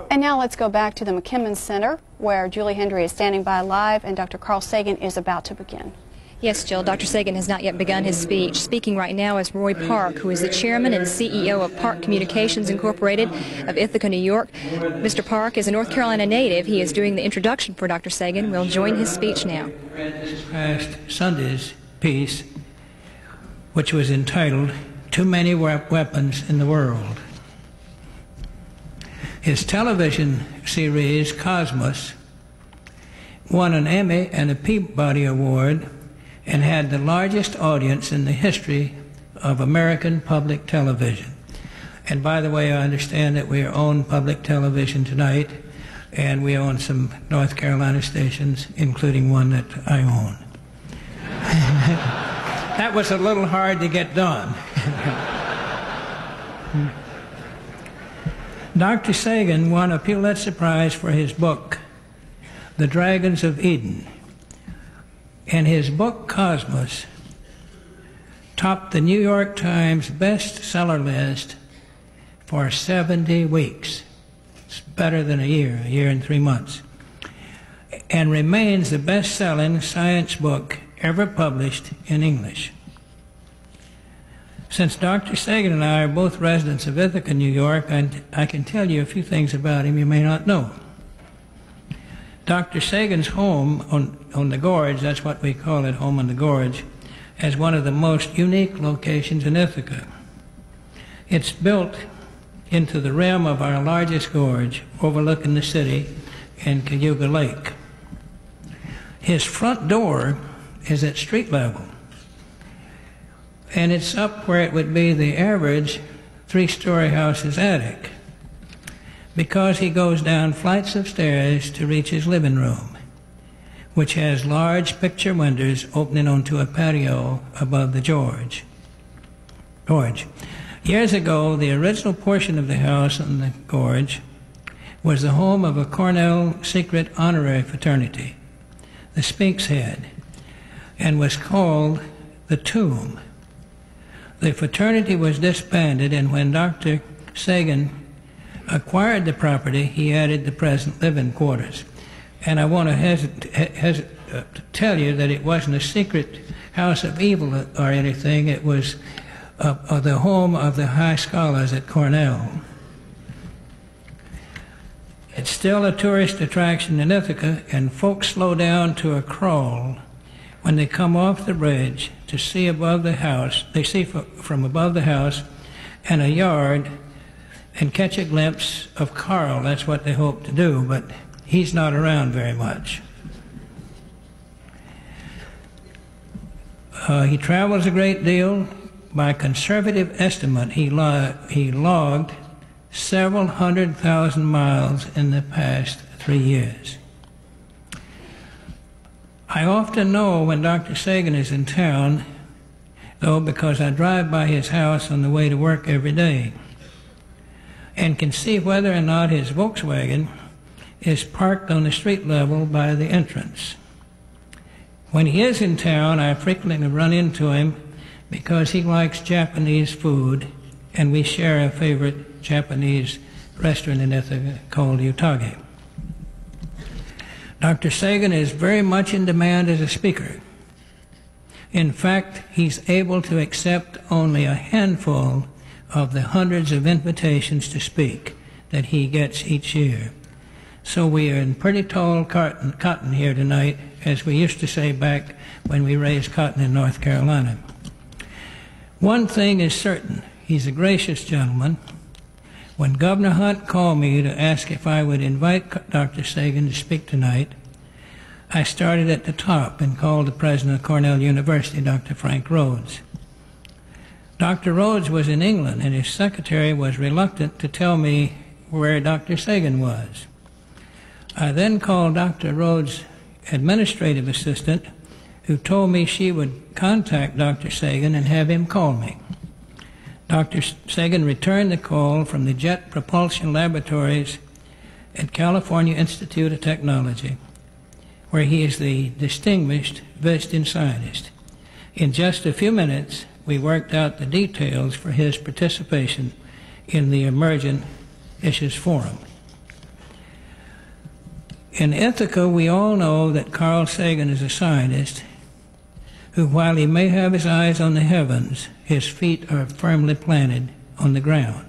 And now let's go back to the McKimmon Center, where Julie Hendry is standing by live, and Dr. Karl Сейгън is about to begin. Yes, Jill, Dr. Сейгън has not yet begun his speech. Speaking right now is Roy Park, who is the chairman and CEO of Park Communications Incorporated of Ithaca, New York. Mr. Park is a North Carolina native. He is doing the introduction for Dr. Сейгън. We'll join his speech now. I read this past Sunday's piece, which was entitled, "Too Many Weapons in the World." His television series, Cosmos, won an Emmy and a Peabody Award and had the largest audience in the history of American public television. And by the way, I understand that we own public television tonight, and we own some North Carolina stations, including one that I own. That was a little hard to get done. Dr. Сейгън won a Pulitzer Prize for his book, The Dragons of Eden. And his book, Cosmos, topped the New York Times bestseller list for 70 weeks. It's better than a year and 3 months. And remains the best-selling science book ever published in English. Since Dr. Сейгън and I are both residents of Ithaca, New York, I can tell you a few things about him you may not know. Dr. Сейгъn's home on the Gorge, that's what we call it, home on the Gorge, is one of the most unique locations in Ithaca. It's built into the rim of our largest gorge, overlooking the city and Cayuga Lake. His front door is at street level, and it's up where it would be the average three-story house's attic, because he goes down flights of stairs to reach his living room, which has large picture windows opening onto a patio above the gorge. Years ago, the original portion of the house on the gorge was the home of a Cornell secret honorary fraternity, the Sphinx Head, and was called the Tomb. The fraternity was disbanded, and when Dr. Сейгъn acquired the property, he added the present living quarters. And I want to tell you that it wasn't a secret house of evil or anything. It was the home of the high scholars at Cornell. It's still a tourist attraction in Ithaca, and folks slow down to a crawl when they come off the bridge to see above the house. They see from above the house and a yard and catch a glimpse of Carl. That's what they hope to do, but he's not around very much. He travels a great deal. By conservative estimate, he logged several 100,000 miles in the past 3 years. I often know when Dr. Сейгъn is in town, though, because I drive by his house on the way to work every day, and can see whether or not his Volkswagen is parked on the street level by the entrance. When he is in town, I frequently run into him because he likes Japanese food, and we share a favorite Japanese restaurant in Ithaca called Utage. Dr. Сейгъn is very much in demand as a speaker. In fact, he's able to accept only a handful of the hundreds of invitations to speak that he gets each year. So we are in pretty tall cotton here tonight, as we used to say back when we raised cotton in North Carolina. One thing is certain, he's a gracious gentleman. When Governor Hunt called me to ask if I would invite Dr. Сейгъn to speak tonight, I started at the top and called the president of Cornell University, Dr. Frank Rhodes. Dr. Rhodes was in England, and his secretary was reluctant to tell me where Dr. Сейгъn was. I then called Dr. Rhodes' administrative assistant, who told me she would contact Dr. Сейгъn and have him call me. Dr. Сейгъn returned the call from the Jet Propulsion Laboratories at California Institute of Technology, where he is the distinguished visiting scientist. In just a few minutes, we worked out the details for his participation in the Emergent Issues Forum. In Ithaca, we all know that Carl Sagan is a scientist who, while he may have his eyes on the heavens, his feet are firmly planted on the ground.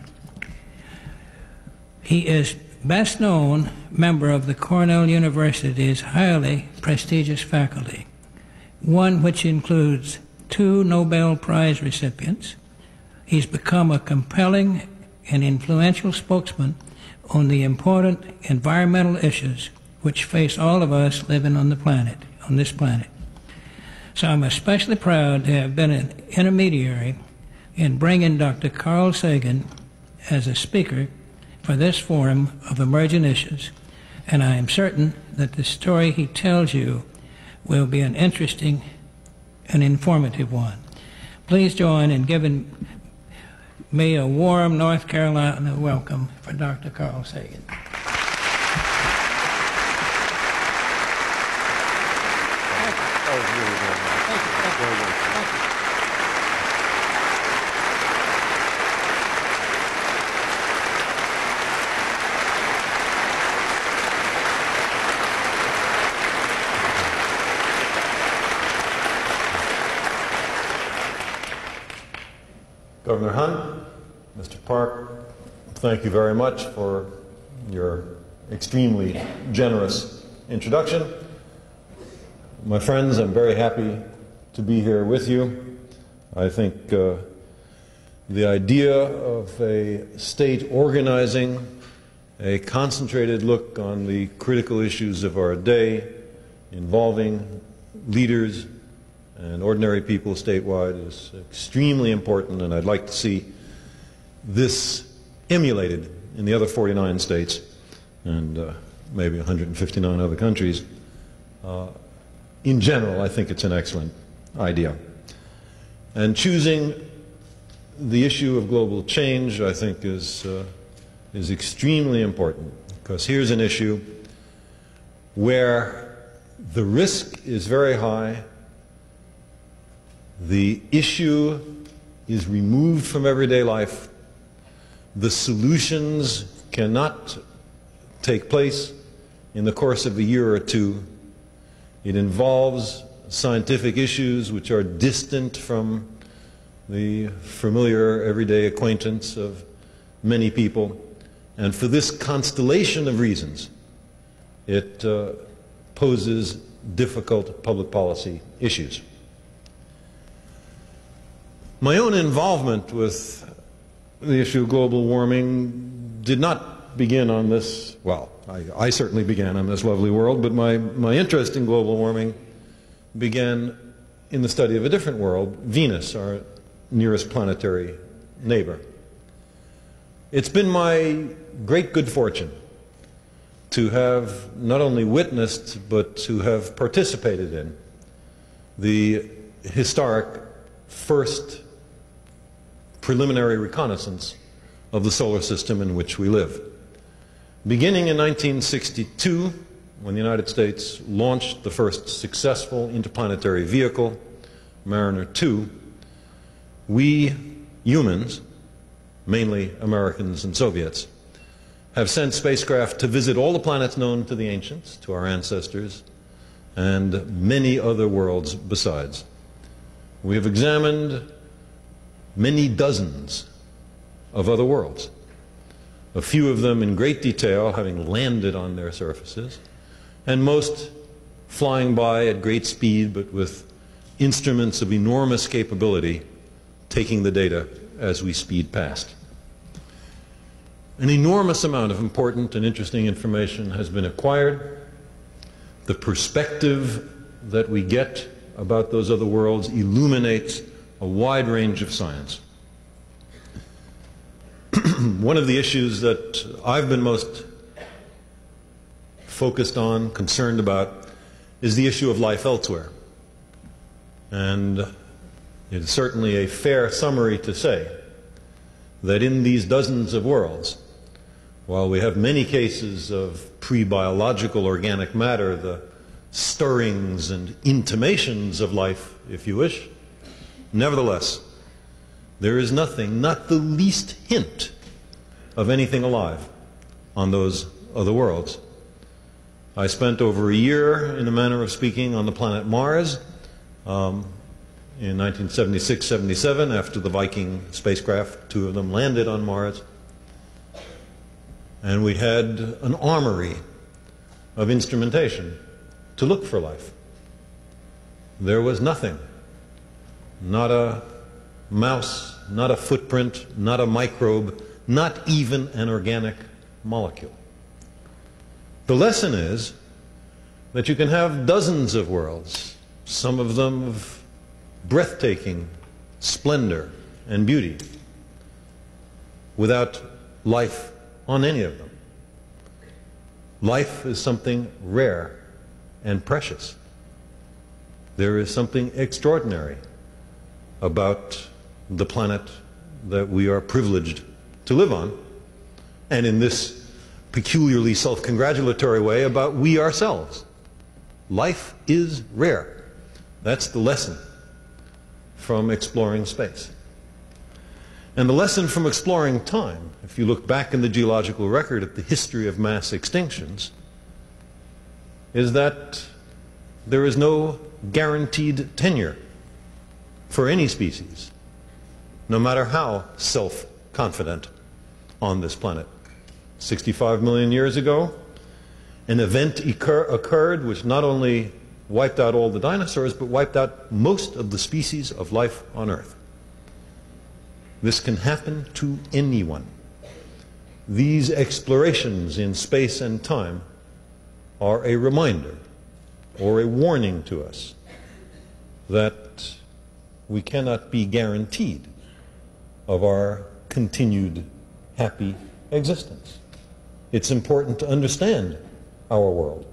He is best known member of the Cornell University's highly prestigious faculty, one which includes 2 Nobel Prize recipients. He's become a compelling and influential spokesman on the important environmental issues which face all of us living on this planet. So I'm especially proud to have been an intermediary in bringing Dr. Carl Sagan as a speaker for this forum of emerging issues, and I am certain that the story he tells you will be an interesting and informative one. Please join in giving me a warm North Carolina welcome for Dr. Carl Sagan. Governor Hunt, Mr. Park, thank you very much for your extremely generous introduction. My friends, I'm very happy to be here with you. I think the idea of a state organizing a concentrated look on the critical issues of our day involving leaders and ordinary people statewide is extremely important, and I'd like to see this emulated in the other 49 states and maybe 159 other countries. In general, I think it's an excellent idea. And choosing the issue of global change, I think, is extremely important, because here's an issue where the risk is very high. The issue is removed from everyday life. The solutions cannot take place in the course of a year or two. It involves scientific issues which are distant from the familiar everyday acquaintance of many people. And for this constellation of reasons, it poses difficult public policy issues. My own involvement with the issue of global warming did not begin on this, well, I certainly began on this lovely world, but my interest in global warming began in the study of a different world, Venus, our nearest planetary neighbor. It's been my great good fortune to have not only witnessed, but to have participated in the historic first preliminary reconnaissance of the solar system in which we live. Beginning in 1962, when the United States launched the first successful interplanetary vehicle, Mariner 2, we humans, mainly Americans and Soviets, have sent spacecraft to visit all the planets known to the ancients, to our ancestors, and many other worlds besides. We have examined many dozens of other worlds, a few of them in great detail, having landed on their surfaces, and most flying by at great speed, but with instruments of enormous capability taking the data as we speed past. An enormous amount of important and interesting information has been acquired. The perspective that we get about those other worlds illuminates a wide range of science. One of the issues that I've been most focused on, concerned about, is the issue of life elsewhere. And it is certainly a fair summary to say that in these dozens of worlds, while we have many cases of pre-biological organic matter, the stirrings and intimations of life, if you wish, nevertheless, there is nothing, not the least hint of anything alive on those other worlds. I spent over a year, in a manner of speaking, on the planet Mars in 1976-77, after the Viking spacecraft, 2 of them, landed on Mars. And we had an armory of instrumentation to look for life. There was nothing. Not a mouse, not a footprint, not a microbe, not even an organic molecule. The lesson is that you can have dozens of worlds, some of them of breathtaking splendor and beauty, without life on any of them. Life is something rare and precious. There is something extraordinary about the planet that we are privileged to live on, and in this peculiarly self-congratulatory way about we ourselves. Life is rare. That's the lesson from exploring space. And the lesson from exploring time, if you look back in the geological record at the history of mass extinctions, is that there is no guaranteed tenure for any species, no matter how self-confident on this planet. 65 million years ago, an event occurred which not only wiped out all the dinosaurs, but wiped out most of the species of life on Earth. This can happen to anyone. These explorations in space and time are a reminder or a warning to us that we cannot be guaranteed of our continued happy existence. It's important to understand our world,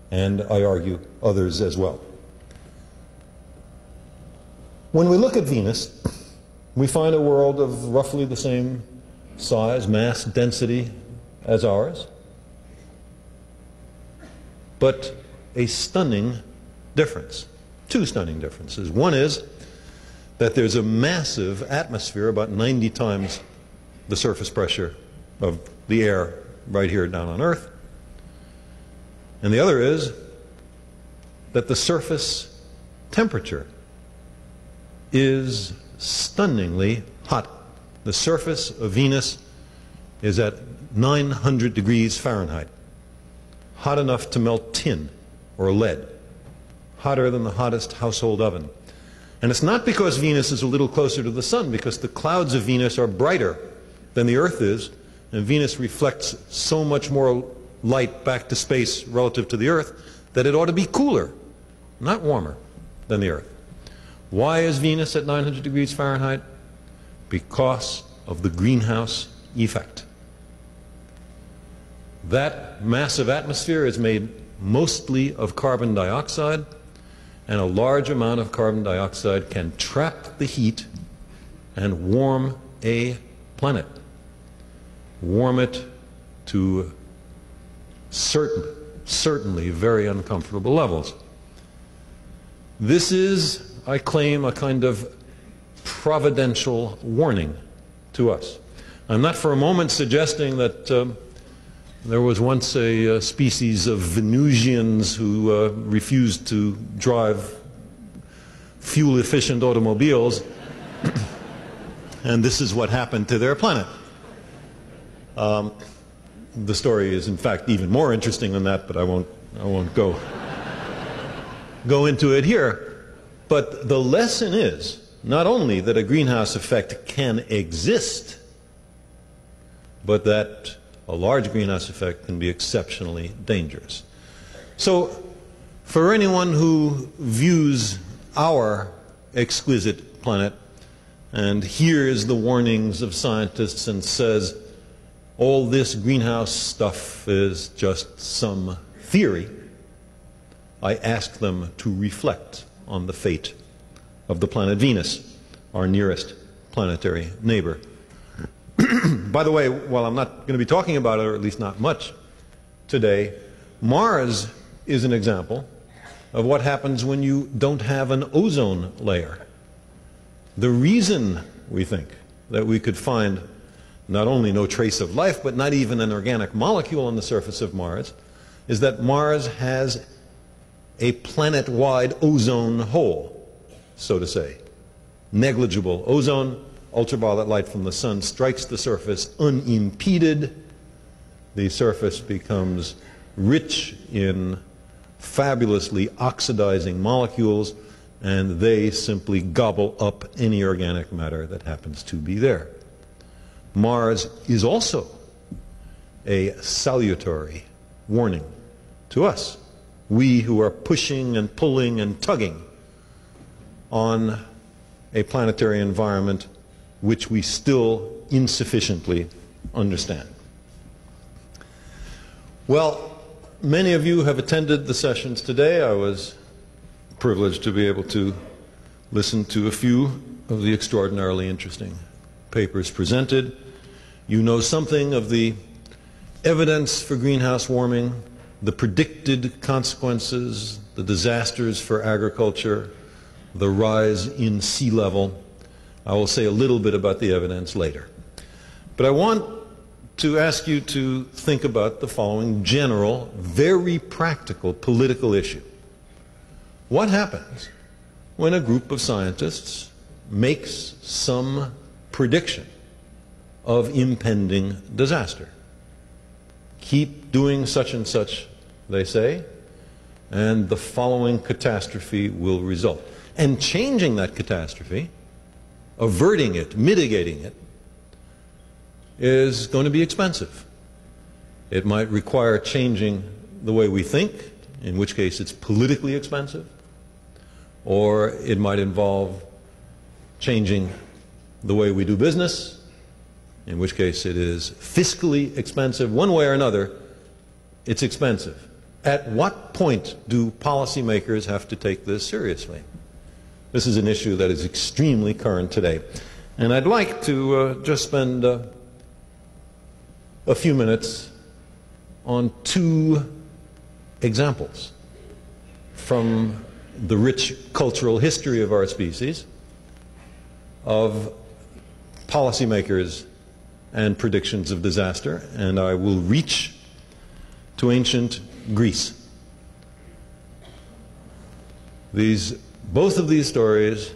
and I argue others as well. When we look at Venus, we find a world of roughly the same size, mass, density as ours, but a stunning difference. 2 stunning differences. One is that there's a massive atmosphere, about 90 times the surface pressure of the air right here down on Earth. And the other is that the surface temperature is stunningly hot. The surface of Venus is at 900 degrees Fahrenheit, hot enough to melt tin or lead, hotter than the hottest household oven. And it's not because Venus is a little closer to the sun, because the clouds of Venus are brighter than the Earth is, and Venus reflects so much more light back to space relative to the Earth that it ought to be cooler, not warmer, than the Earth. Why is Venus at 900 degrees Fahrenheit? Because of the greenhouse effect. That massive atmosphere is made mostly of carbon dioxide, and a large amount of carbon dioxide can trap the heat and warm a planet. Warm it to certainly very uncomfortable levels. This is, I claim, a kind of providential warning to us. I'm not for a moment suggesting that there was once a species of Venusians who refused to drive fuel-efficient automobiles, and this is what happened to their planet. The story is, in fact, even more interesting than that, but I won't go into it here. But the lesson is not only that a greenhouse effect can exist, but that a large greenhouse effect can be exceptionally dangerous. So, for anyone who views our exquisite planet and hears the warnings of scientists and says, all this greenhouse stuff is just some theory, I ask them to reflect on the fate of the planet Venus, our nearest planetary neighbor. By the way, while I'm not going to be talking about it, or at least not much today, Mars is an example of what happens when you don't have an ozone layer. The reason we think that we could find not only no trace of life, but not even an organic molecule on the surface of Mars, is that Mars has a planet-wide ozone hole, so to say. Negligible ozone, ultraviolet light from the sun strikes the surface unimpeded. The surface becomes rich in fabulously oxidizing molecules, and they simply gobble up any organic matter that happens to be there. Mars is also a salutary warning to us, we who are pushing and pulling and tugging on a planetary environment which we still insufficiently understand. Well, many of you have attended the sessions today. I was privileged to be able to listen to a few of the extraordinarily interesting papers presented. You know something of the evidence for greenhouse warming, the predicted consequences, the disasters for agriculture, the rise in sea level. I will say a little bit about the evidence later. But I want to ask you to think about the following general, very practical political issue. What happens when a group of scientists makes some prediction of impending disaster? Keep doing such and such, they say, and the following catastrophe will result. And changing that catastrophe, averting it, mitigating it, is going to be expensive. It might require changing the way we think, in which case it's politically expensive, or it might involve changing the way we do business, in which case it is fiscally expensive. One way or another, it's expensive. At what point do policymakers have to take this seriously? This is an issue that is extremely current today. And I'd like to just spend a few minutes on two examples from the rich cultural history of our species of policymakers and predictions of disaster, and I will reach to ancient Greece. Both of these stories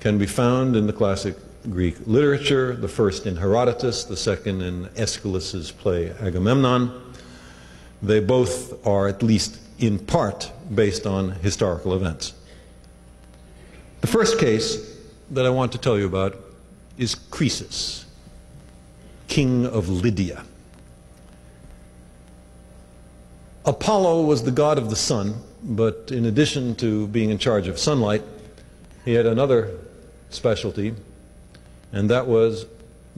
can be found in the classic Greek literature, the first in Herodotus, the second in Aeschylus's play Agamemnon. They both are, at least in part, based on historical events. The first case that I want to tell you about is Croesus, king of Lydia. Apollo was the god of the sun, but in addition to being in charge of sunlight, he had another specialty, and that was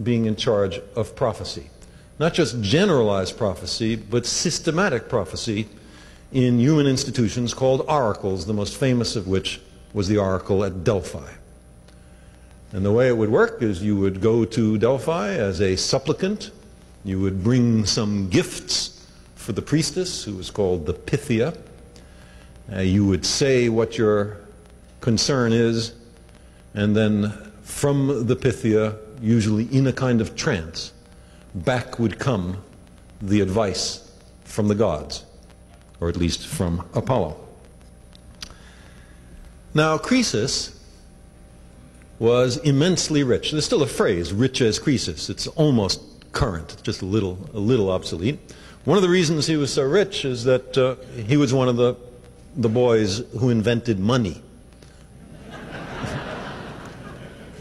being in charge of prophecy. Not just generalized prophecy, but systematic prophecy in human institutions called oracles, the most famous of which was the oracle at Delphi. And the way it would work is you would go to Delphi as a supplicant, you would bring some gifts for the priestess, who was called the Pythia. You would say what your concern is, and then from the Pythia, usually in a kind of trance, back would come the advice from the gods, or at least from Apollo. Now, Croesus was immensely rich. There's still a phrase, rich as Croesus. It's almost current, just a little obsolete. One of the reasons he was so rich is that he was one of the boys who invented money.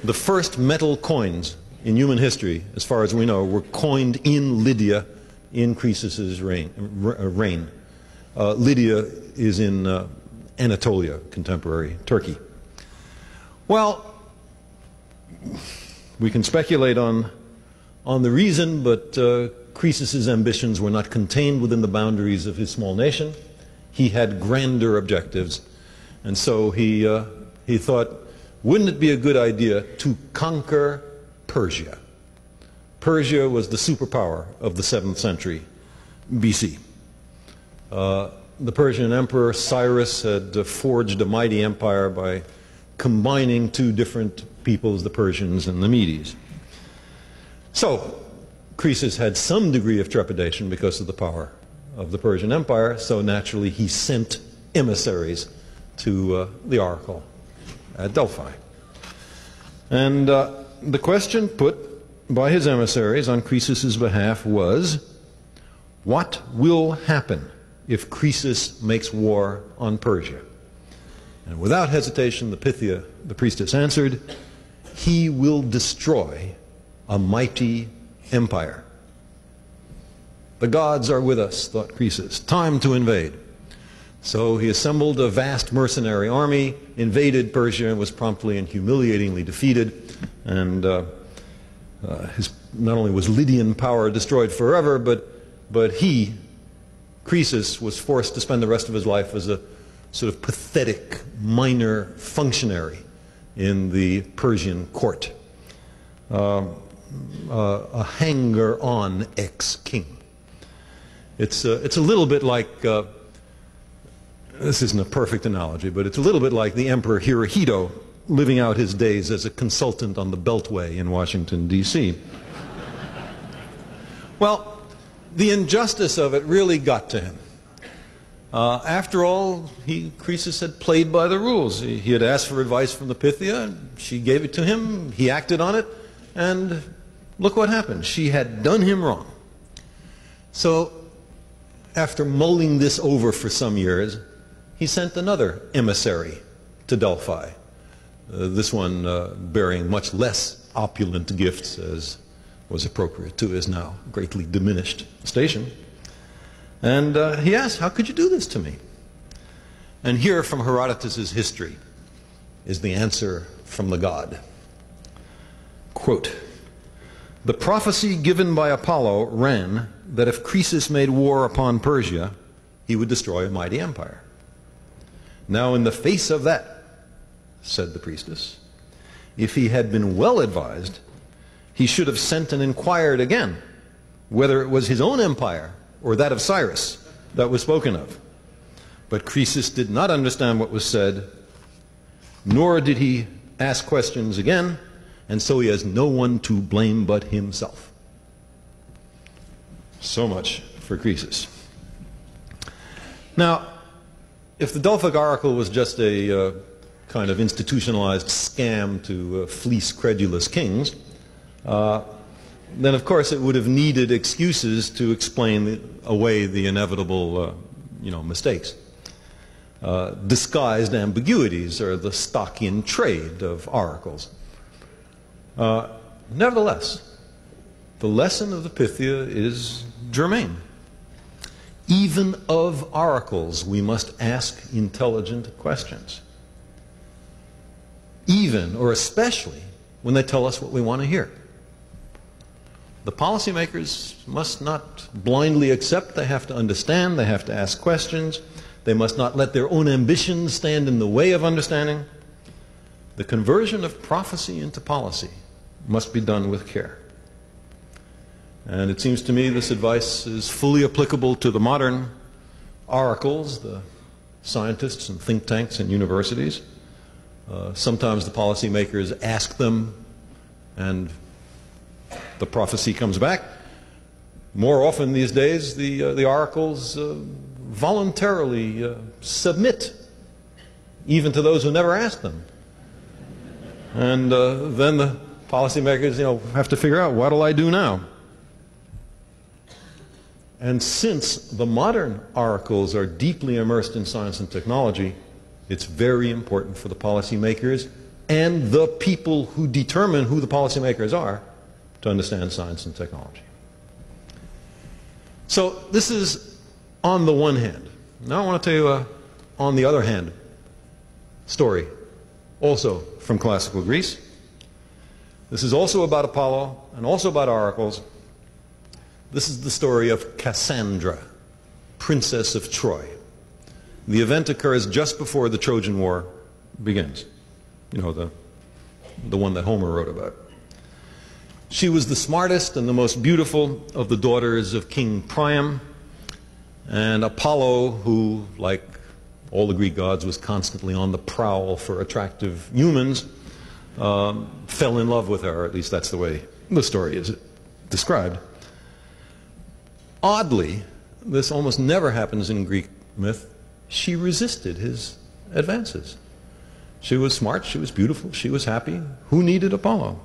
The first metal coins in human history, as far as we know, were coined in Lydia in Croesus's reign. Lydia is in Anatolia, contemporary Turkey. Well, we can speculate on the reason, but Croesus's ambitions were not contained within the boundaries of his small nation. He had grander objectives, and so he thought, wouldn't it be a good idea to conquer Persia? Persia was the superpower of the 7th century BC. The Persian emperor Cyrus had forged a mighty empire by combining two different peoples, the Persians and the Medes. So Croesus had some degree of trepidation because of the power of the Persian Empire, so naturally he sent emissaries to the oracle at Delphi. And the question put by his emissaries on Croesus's behalf was, what will happen if Croesus makes war on Persia? And without hesitation, the Pythia, the priestess, answered, he will destroy a mighty empire. The gods are with us, thought Croesus. Time to invade. So he assembled a vast mercenary army, invaded Persia, and was promptly and humiliatingly defeated. And not only was Lydian power destroyed forever, but he, Croesus, was forced to spend the rest of his life as a sort of pathetic minor functionary in the Persian court. A hanger-on ex-king. It's a little bit like, this isn't a perfect analogy, but it's a little bit like the Emperor Hirohito living out his days as a consultant on the Beltway in Washington, D.C. Well, the injustice of it really got to him. After all, Croesus had played by the rules. He had asked for advice from the Pythia, she gave it to him, he acted on it, and look what happened. She had done him wrong. So, after mulling this over for some years, he sent another emissary to Delphi, this one bearing much less opulent gifts as was appropriate to his now greatly diminished station. And he asked, how could you do this to me? And here from Herodotus's history is the answer from the god. Quote, the prophecy given by Apollo ran that if Croesus made war upon Persia, he would destroy a mighty empire. Now in the face of that, said the priestess, if he had been well advised, he should have sent and inquired again whether it was his own empire or that of Cyrus that was spoken of. But Croesus did not understand what was said, nor did he ask questions again, and so he has no one to blame but himself. So much for Croesus. Now, if the Delphic oracle was just a kind of institutionalized scam to fleece credulous kings, then of course it would have needed excuses to explain away the inevitable mistakes. Disguised ambiguities are the stock in trade of oracles. Nevertheless, the lesson of the Pythia is germane. Even of oracles we must ask intelligent questions. Even, or especially, when they tell us what we want to hear. The policymakers must not blindly accept, they have to understand, they have to ask questions, they must not let their own ambitions stand in the way of understanding. The conversion of prophecy into policy must be done with care. And it seems to me this advice is fully applicable to the modern oracles, the scientists and think tanks and universities. Sometimes the policymakers ask them and the prophecy comes back. More often these days, the oracles voluntarily submit, even to those who never asked them. And then the policymakers, have to figure out, what will I do now? And since the modern oracles are deeply immersed in science and technology, it's very important for the policymakers and the people who determine who the policymakers are to understand science and technology. So this is on the one hand. Now I want to tell you on the other hand story, also from classical Greece. This is also about Apollo and also about oracles. This is the story of Cassandra, Princess of Troy. The event occurs just before the Trojan War begins. The one that Homer wrote about. She was the smartest and the most beautiful of the daughters of King Priam, and Apollo, who, like all the Greek gods, was constantly on the prowl for attractive humans, fell in love with her, or at least that's the way the story is described. Oddly, this almost never happens in Greek myth, she resisted his advances. She was smart, she was beautiful, she was happy. Who needed Apollo?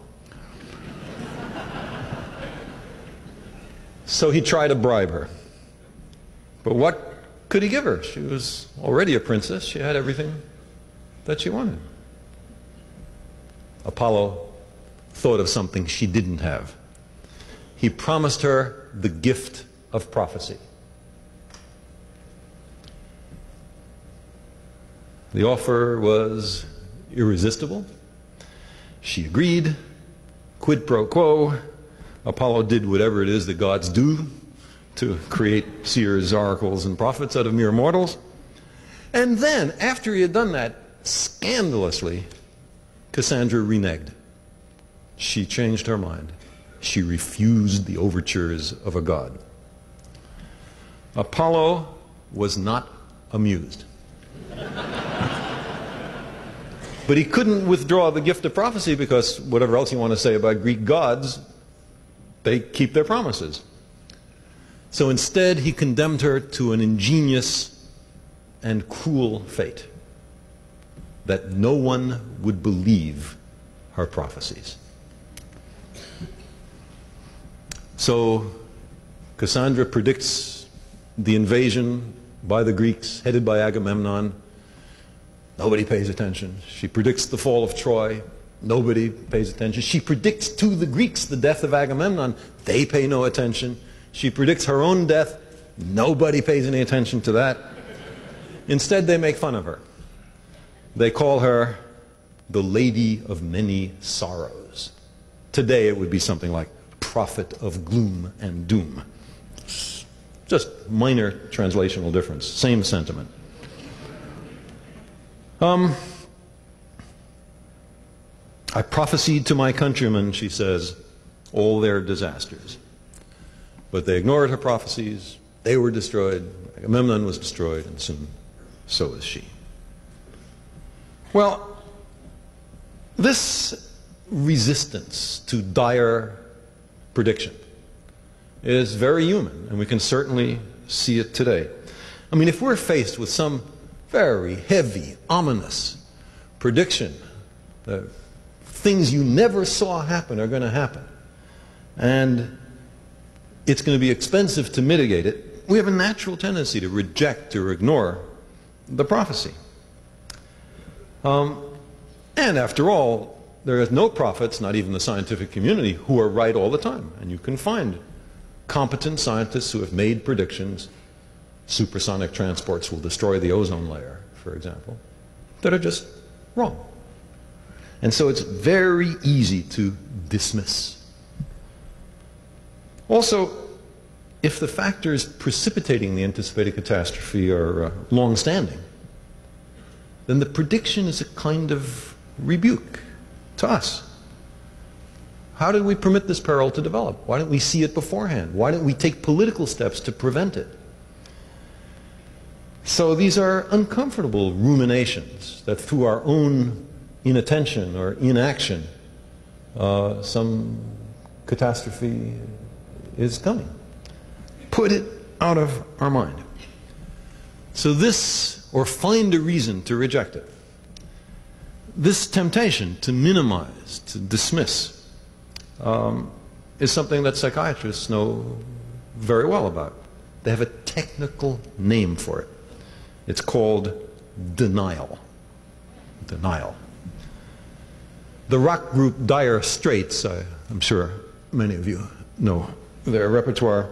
So he tried to bribe her. But what could he give her? She was already a princess. She had everything that she wanted. Apollo thought of something she didn't have. He promised her the gift of prophecy. The offer was irresistible. She agreed. Quid pro quo. Apollo did whatever it is that gods do to create seers, oracles, and prophets out of mere mortals. And then, after he had done that, scandalously, Cassandra reneged. She changed her mind. She refused the overtures of a god. Apollo was not amused. But he couldn't withdraw the gift of prophecy because whatever else you want to say about Greek gods, they keep their promises. So instead, he condemned her to an ingenious and cruel fate, that no one would believe her prophecies. So Cassandra predicts the invasion by the Greeks, headed by Agamemnon. Nobody pays attention. She predicts the fall of Troy. Nobody pays attention. She predicts to the Greeks the death of Agamemnon. They pay no attention. She predicts her own death. Nobody pays any attention to that. Instead, they make fun of her. They call her the Lady of Many Sorrows. Today it would be something like prophet of gloom and doom. Just minor translational difference. Same sentiment. I prophesied to my countrymen, she says, all their disasters. But they ignored her prophecies. They were destroyed. Agamemnon was destroyed, and soon so was she. Well, this resistance to dire prediction is very human, and we can certainly see it today. I mean, if we're faced with some very heavy, ominous prediction that things you never saw happen are going to happen, and it's going to be expensive to mitigate it, we have a natural tendency to reject or ignore the prophecy. And after all, there is no prophets, not even the scientific community, who are right all the time. And you can find competent scientists who have made predictions. Supersonic transports will destroy the ozone layer, for example, that are just wrong. And so it's very easy to dismiss. Also, if the factors precipitating the anticipated catastrophe are long-standing, then the prediction is a kind of rebuke to us. How did we permit this peril to develop? Why didn't we see it beforehand? Why didn't we take political steps to prevent it? So these are uncomfortable ruminations that through our own inattention or inaction, some catastrophe is coming. Put it out of our mind. So this, or find a reason to reject it. This temptation to minimize, to dismiss, is something that psychiatrists know very well about. They have a technical name for it. It's called denial. Denial. The rock group Dire Straits, I'm sure many of you know their repertoire,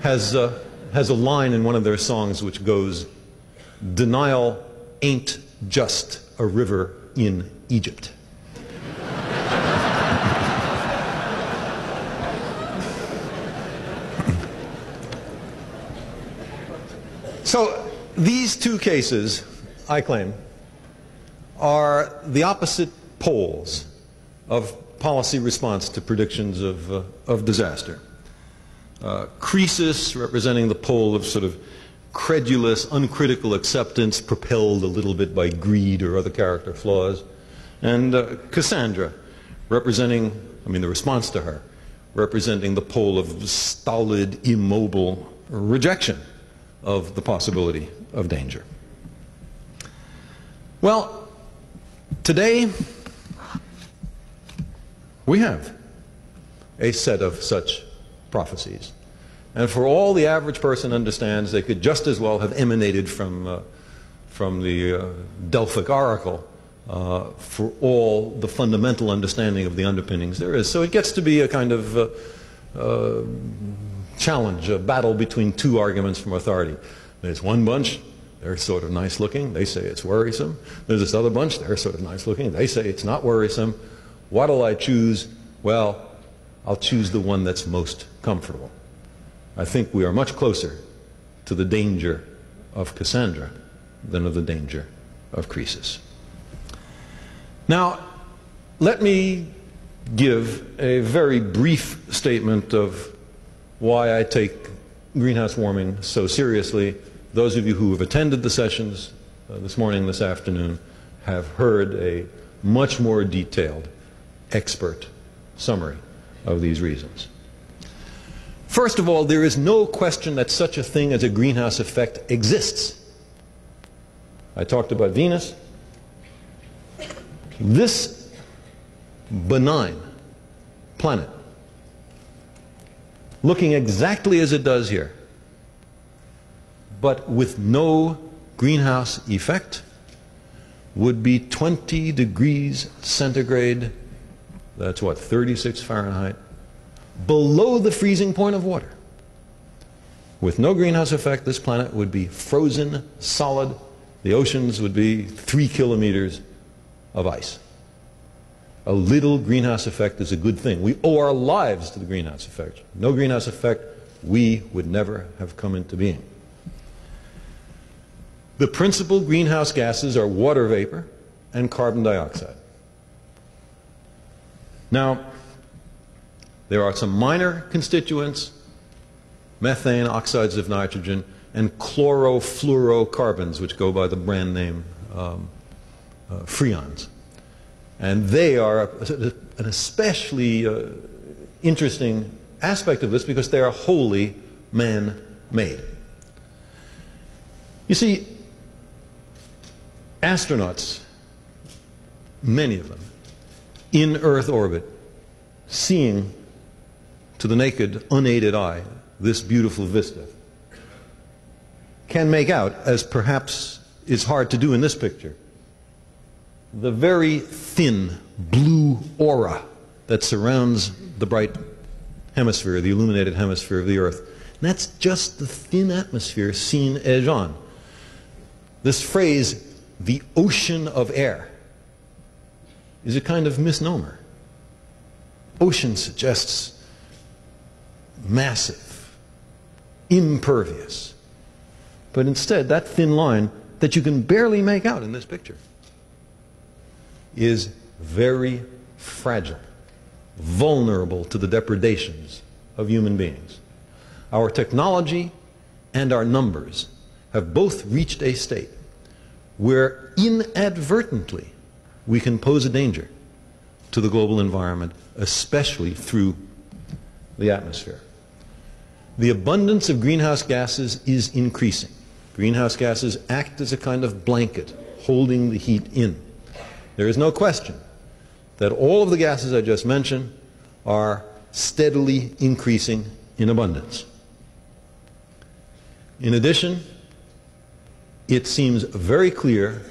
has a line in one of their songs which goes, "Denial ain't just a river in Egypt." So these two cases, I claim, are the opposite poles of policy response to predictions of disaster. Croesus, representing the pole of sort of credulous, uncritical acceptance, propelled a little bit by greed or other character flaws. And Cassandra, representing, the response to her, representing the pole of stolid, immobile rejection of the possibility of danger. Well, today we have a set of such prophecies. And for all the average person understands, they could just as well have emanated from the Delphic oracle for all the fundamental understanding of the underpinnings there is. So it gets to be a kind of challenge, a battle between two arguments from authority. There's one bunch, they're sort of nice looking, they say it's worrisome. There's this other bunch, they're sort of nice looking, they say it's not worrisome. What'll I choose? Well, I'll choose the one that's most comfortable. I think we are much closer to the danger of Cassandra than of the danger of Croesus. Now, let me give a very brief statement of why I take greenhouse warming so seriously. Those of you who have attended the sessions this morning, this afternoon, have heard a much more detailed expert summary of these reasons. First of all, there is no question that such a thing as a greenhouse effect exists. I talked about Venus. This benign planet, looking exactly as it does here, but with no greenhouse effect, would be 20 degrees centigrade, that's what, 36 Fahrenheit, below the freezing point of water. With no greenhouse effect, this planet would be frozen solid. The oceans would be 3 kilometers of ice. A little greenhouse effect is a good thing. We owe our lives to the greenhouse effect. No greenhouse effect, we would never have come into being. The principal greenhouse gases are water vapor and carbon dioxide. Now, there are some minor constituents, methane, oxides of nitrogen, and chlorofluorocarbons, which go by the brand name freons. And they are an especially interesting aspect of this because they are wholly man-made. You see, astronauts, many of them, in Earth orbit, seeing to the naked, unaided eye this beautiful vista, can make out, as perhaps is hard to do in this picture, the very thin blue aura that surrounds the bright hemisphere, the illuminated hemisphere of the Earth. And that's just the thin atmosphere seen edge on. This phrase, the ocean of air, is a kind of misnomer. Ocean suggests massive, impervious. But instead, that thin line that you can barely make out in this picture is very fragile, vulnerable to the depredations of human beings. Our technology and our numbers have both reached a state where inadvertently we can pose a danger to the global environment, especially through the atmosphere. The abundance of greenhouse gases is increasing. Greenhouse gases act as a kind of blanket holding the heat in. There is no question that all of the gases I just mentioned are steadily increasing in abundance. In addition, it seems very clear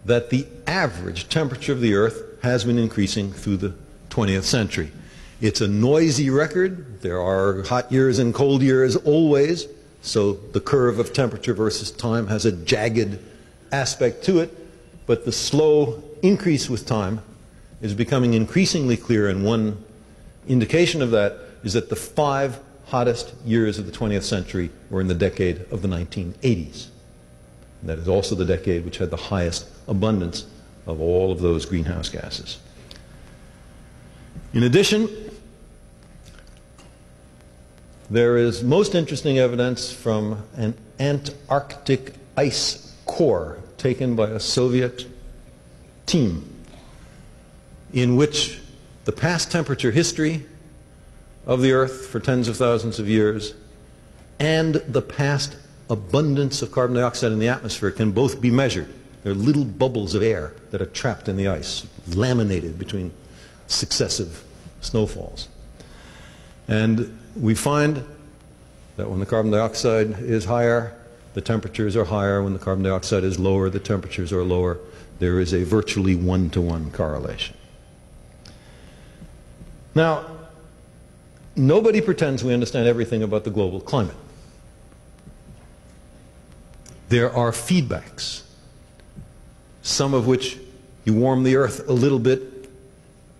that the average temperature of the Earth has been increasing through the 20th century. It's a noisy record. There are hot years and cold years always, so the curve of temperature versus time has a jagged aspect to it, but the slow increase with time is becoming increasingly clear, and one indication of that is that the 5 hottest years of the 20th century were in the decade of the 1980s. And that is also the decade which had the highest abundance of all of those greenhouse gases. In addition, there is most interesting evidence from an Antarctic ice core taken by a Soviet team in which the past temperature history of the Earth for tens of thousands of years and the past abundance of carbon dioxide in the atmosphere can both be measured. There are little bubbles of air that are trapped in the ice, laminated between successive snowfalls. And we find that when the carbon dioxide is higher, the temperatures are higher. When the carbon dioxide is lower, the temperatures are lower. There is a virtually one-to-one correlation. Now, nobody pretends we understand everything about the global climate. There are feedbacks, some of which you warm the earth a little bit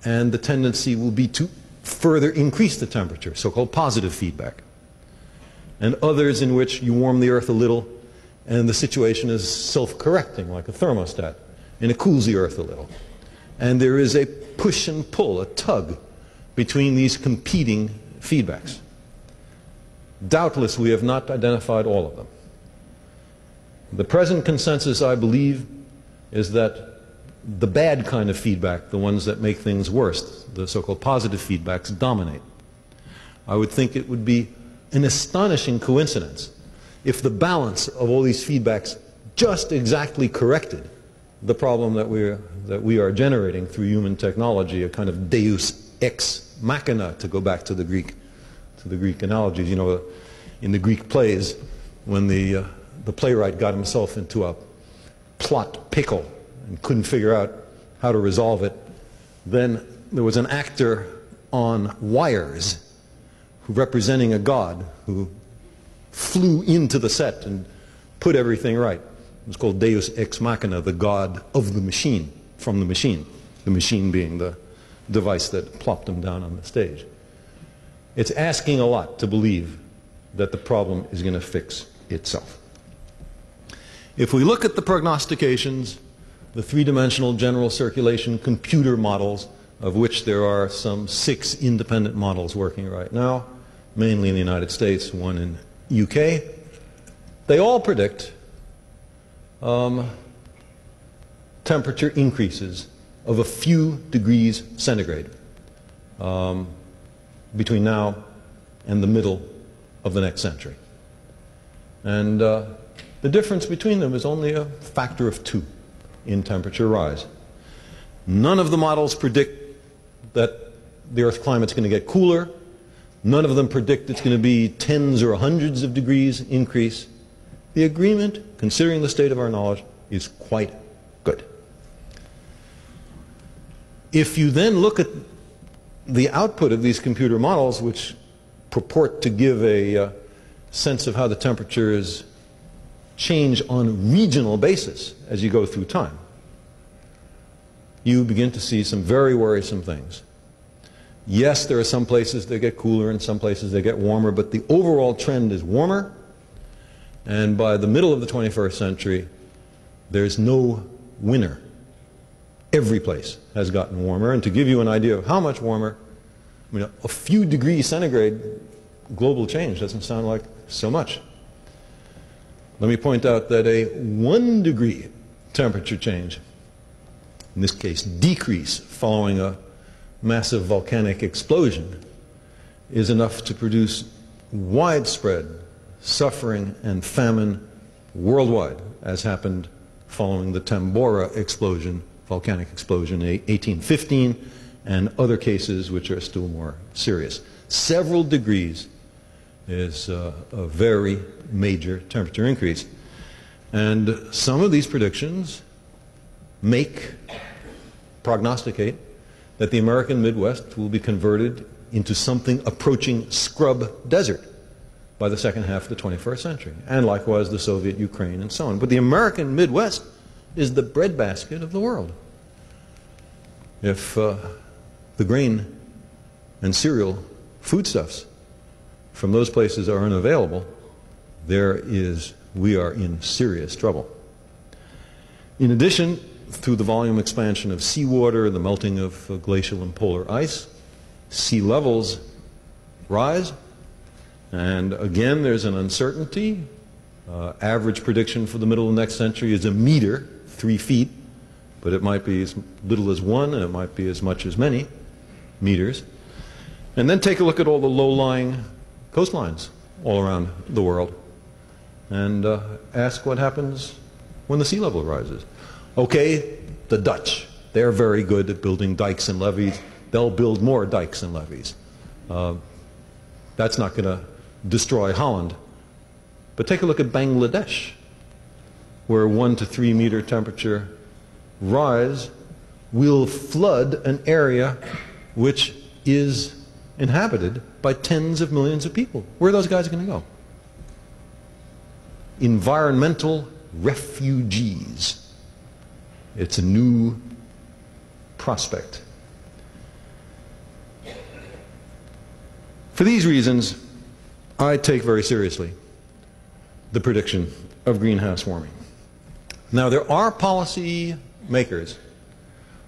and the tendency will be to further increase the temperature, so-called positive feedback. And others in which you warm the earth a little and the situation is self-correcting, like a thermostat, and it cools the earth a little. And there is a push and pull, a tug, between these competing feedbacks. Doubtless we have not identified all of them. The present consensus, I believe, is that the bad kind of feedback, the ones that make things worse, the so-called positive feedbacks, dominate. I would think it would be an astonishing coincidence if the balance of all these feedbacks just exactly corrected the problem that we are generating through human technology, a kind of deus ex machina, to go back to the Greek analogies. You know, in the Greek plays, when the playwright got himself into a plot pickle and couldn't figure out how to resolve it, then there was an actor on wires representing a god who flew into the set and put everything right. It was called deus ex machina, the god of the machine, from the machine being the device that plopped him down on the stage. It's asking a lot to believe that the problem is going to fix itself. If we look at the prognostications, the three-dimensional general circulation computer models, of which there are some 6 independent models working right now, mainly in the United States, one in UK, they all predict temperature increases of a few degrees centigrade between now and the middle of the next century. And the difference between them is only a factor of 2 in temperature rise. None of the models predict that the Earth's climate's going to get cooler. None of them predict it's going to be tens or hundreds of degrees increase. The agreement, considering the state of our knowledge, is quite good. If you then look at the output of these computer models, which purport to give a sense of how the temperatures change on a regional basis as you go through time, you begin to see some very worrisome things. Yes, there are some places that get cooler and some places that get warmer, but the overall trend is warmer, and by the middle of the 21st century, there's no winner. Every place has gotten warmer, and to give you an idea of how much warmer, I mean, a few degrees centigrade global change doesn't sound like so much. Let me point out that a 1 degree temperature change, in this case decrease following a massive volcanic explosion, is enough to produce widespread suffering and famine worldwide, as happened following the Tambora explosion, volcanic explosion in 1815, and other cases which are still more serious. Several degrees is a very major temperature increase. And some of these predictions prognosticate that the American Midwest will be converted into something approaching scrub desert by the second half of the 21st century, and likewise the Soviet Ukraine and so on. But the American Midwest is the breadbasket of the world. If the grain and cereal foodstuffs from those places are unavailable, we are in serious trouble. In addition, through the volume expansion of seawater, the melting of glacial and polar ice, sea levels rise, and again there's an uncertainty. Average prediction for the middle of the next century is 1 meter, 3 feet, but it might be as little as 1 and it might be as much as many meters. And then take a look at all the low-lying coastlines all around the world and ask what happens when the sea level rises. Okay, the Dutch, they're very good at building dikes and levees. They'll build more dikes and levees. That's not going to destroy Holland. But take a look at Bangladesh, where 1 to 3 meter temperature rise will flood an area which is inhabited by tens of millions of people. Where are those guys going to go? Environmental refugees. It's a new prospect. For these reasons, I take very seriously the prediction of greenhouse warming. Now, there are policy makers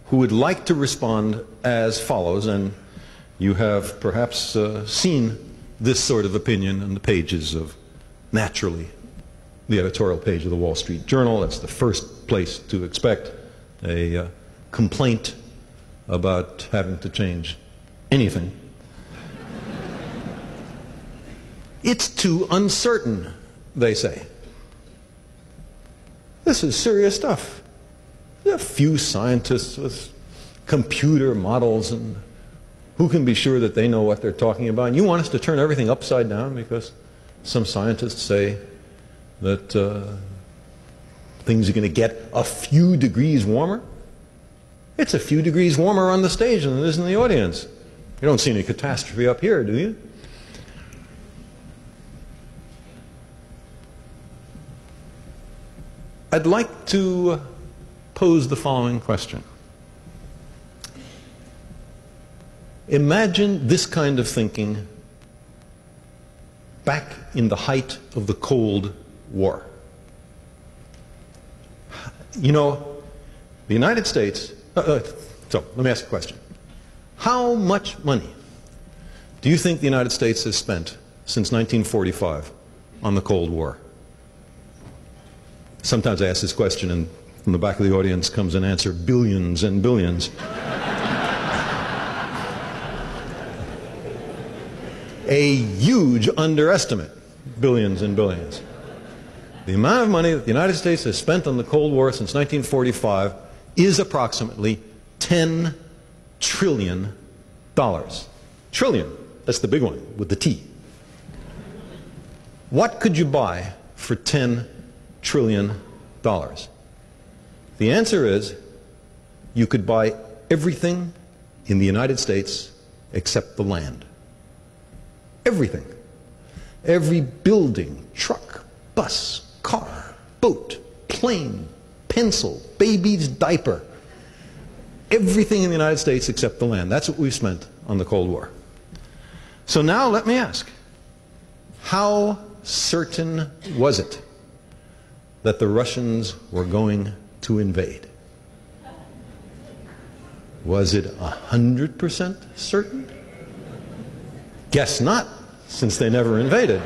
who would like to respond as follows, and you have perhaps seen this sort of opinion in the pages of, naturally, the editorial page of the Wall Street Journal. That's the first place to expect a complaint about having to change anything. It's too uncertain, they say. This is serious stuff. There are a few scientists with computer models, and who can be sure that they know what they're talking about? And you want us to turn everything upside down because some scientists say that things are going to get a few degrees warmer? It's a few degrees warmer on the stage than it is in the audience. You don't see any catastrophe up here, do you? I'd like to pose the following question. Imagine this kind of thinking back in the height of the Cold War. You know, the United States... so, let me ask a question. How much money do you think the United States has spent since 1945 on the Cold War? Sometimes I ask this question, and from the back of the audience comes an answer: billions and billions. A huge underestimate, billions and billions. The amount of money that the United States has spent on the Cold War since 1945 is approximately $10 trillion. Trillion, that's the big one, with the T. What could you buy for $10 trillion? The answer is, you could buy everything in the United States except the land. Everything. Every building, truck, bus, car, boat, plane, pencil, baby's diaper. Everything in the United States except the land. That's what we've spent on the Cold War. So now let me ask, how certain was it that the Russians were going to invade? Was it 100% certain? Guess not, since they never invaded.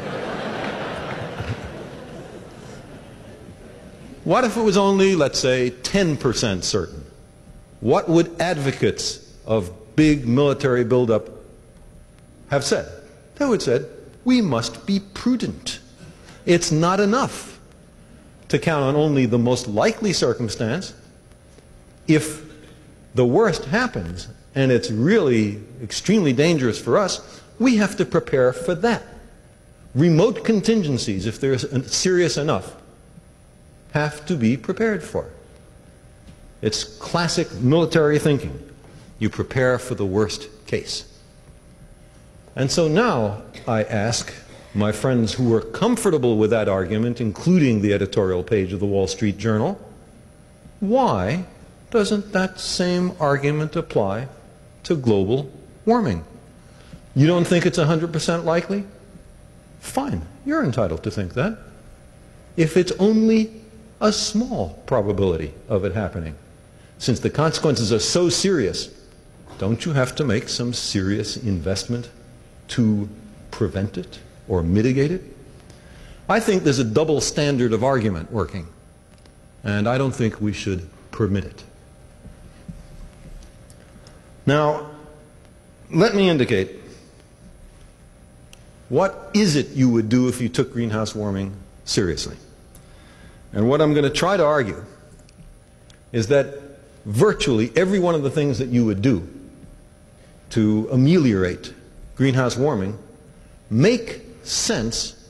What if it was only, let's say, 10% certain? What would advocates of big military buildup have said? They would have said, we must be prudent. It's not enough to count on only the most likely circumstance. If the worst happens, and it's really extremely dangerous for us, we have to prepare for that. Remote contingencies, if they're serious enough, have to be prepared for. It's classic military thinking. You prepare for the worst case. And so now I ask my friends who are comfortable with that argument, including the editorial page of the Wall Street Journal, why doesn't that same argument apply to global warming? You don't think it's 100% likely? Fine, you're entitled to think that. If it's only a small probability of it happening, since the consequences are so serious, don't you have to make some serious investment to prevent it or mitigate it? I think there's a double standard of argument working, and I don't think we should permit it. Now, let me indicate What is it you would do if you took greenhouse warming seriously? And what I'm going to try to argue is that virtually every one of the things that you would do to ameliorate greenhouse warming make sense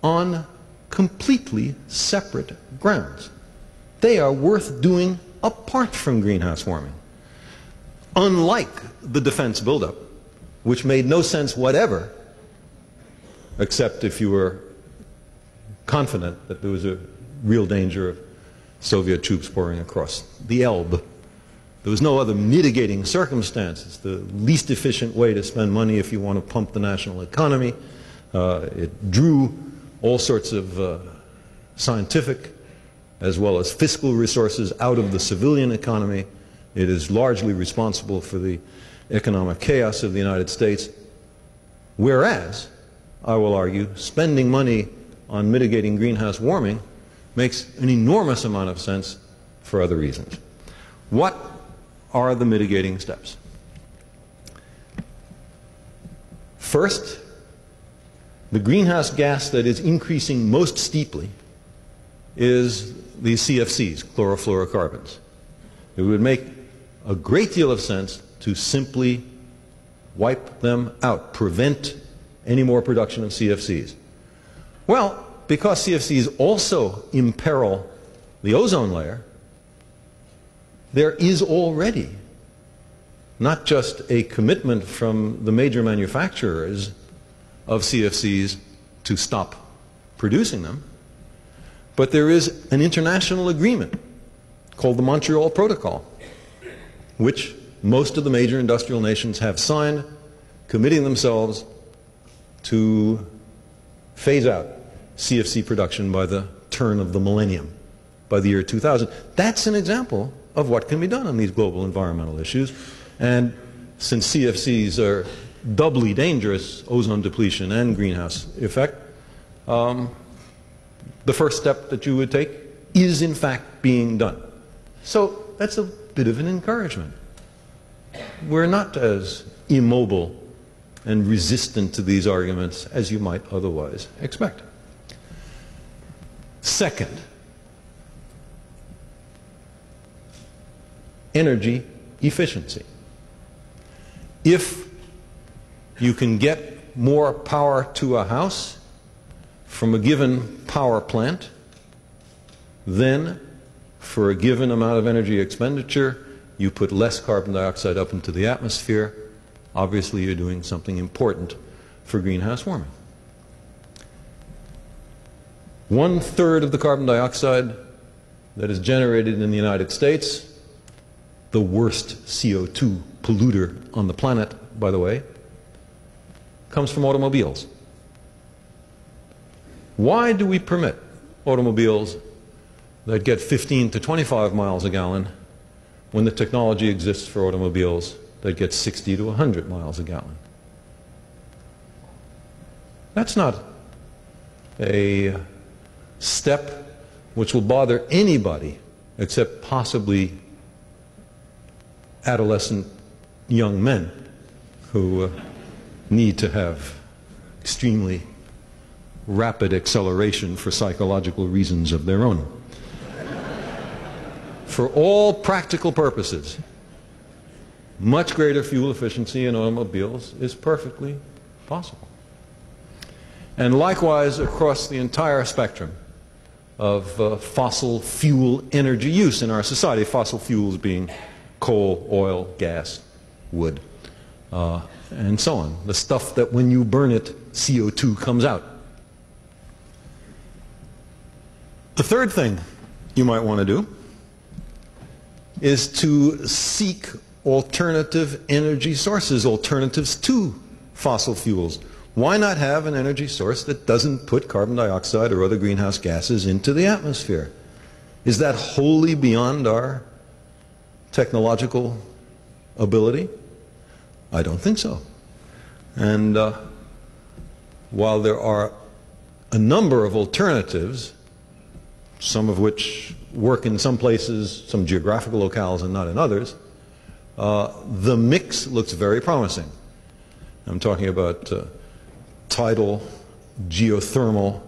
on completely separate grounds. They are worth doing apart from greenhouse warming. Unlike the defense buildup, which made no sense whatever, except if you were confident that there was a real danger of Soviet troops pouring across the Elbe. There was no other mitigating circumstances. The least efficient way to spend money if you want to pump the national economy. It drew all sorts of scientific as well as fiscal resources out of the civilian economy. It is largely responsible for the economic chaos of the United States. Whereas, I will argue, spending money on mitigating greenhouse warming makes an enormous amount of sense for other reasons. What are the mitigating steps? First, the greenhouse gas that is increasing most steeply is these CFCs, chlorofluorocarbons. It would make a great deal of sense to simply wipe them out, prevent any more production of CFCs. Well, because CFCs also imperil the ozone layer, there is already not just a commitment from the major manufacturers of CFCs to stop producing them, but there is an international agreement called the Montreal Protocol, which most of the major industrial nations have signed, committing themselves to phase out CFC production by the turn of the millennium, by the year 2000. That's an example of what can be done on these global environmental issues. And since CFCs are doubly dangerous, ozone depletion and greenhouse effect, the first step that you would take is in fact being done. So that's a bit of an encouragement. We're not as immobile and resistant to these arguments as you might otherwise expect. Second, energy efficiency. If you can get more power to a house from a given power plant, then for a given amount of energy expenditure, you put less carbon dioxide up into the atmosphere. Obviously, you're doing something important for greenhouse warming. 1/3 of the carbon dioxide that is generated in the United States, the worst CO2 polluter on the planet, by the way, comes from automobiles. Why do we permit automobiles that get 15 to 25 miles a gallon when the technology exists for automobiles that get 60 to 100 miles a gallon? That's not a step which will bother anybody except possibly adolescent young men who need to have extremely rapid acceleration for psychological reasons of their own. For all practical purposes, much greater fuel efficiency in automobiles is perfectly possible. And likewise across the entire spectrum of fossil fuel energy use in our society, fossil fuels being coal, oil, gas, wood, and so on. The stuff that when you burn it, CO2 comes out. The third thing you might want to do is to seek alternative energy sources, alternatives to fossil fuels. Why not have an energy source that doesn't put carbon dioxide or other greenhouse gases into the atmosphere? Is that wholly beyond our technological ability? I don't think so. And while there are a number of alternatives, some of which work in some places, some geographical locales and not in others, the mix looks very promising. I'm talking about tidal, geothermal,